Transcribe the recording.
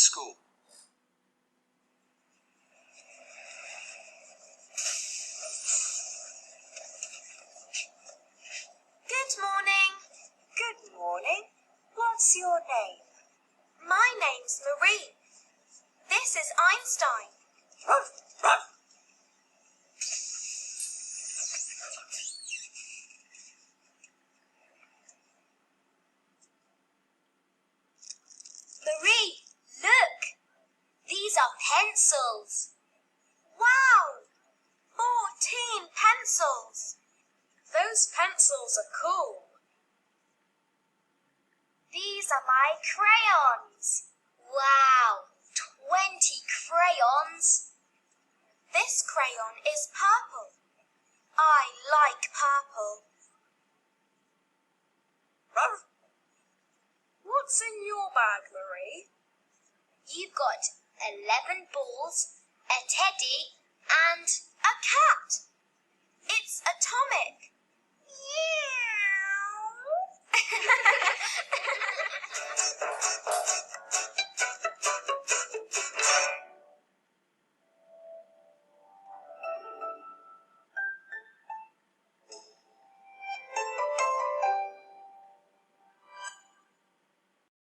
school. Good morning. Good morning. What's your name? My name's Marie. This is Einstein. Ruff, ruff. Marie, look. These are pencils. Wow! 14 pencils. Those pencils are cool. These are my crayons. Wow! 20 crayons. This crayon is purple. I like purple. Ruff. What's in your bag, Marie? You've got 11 balls, a teddy, and a cat. It's atomic. Yeah!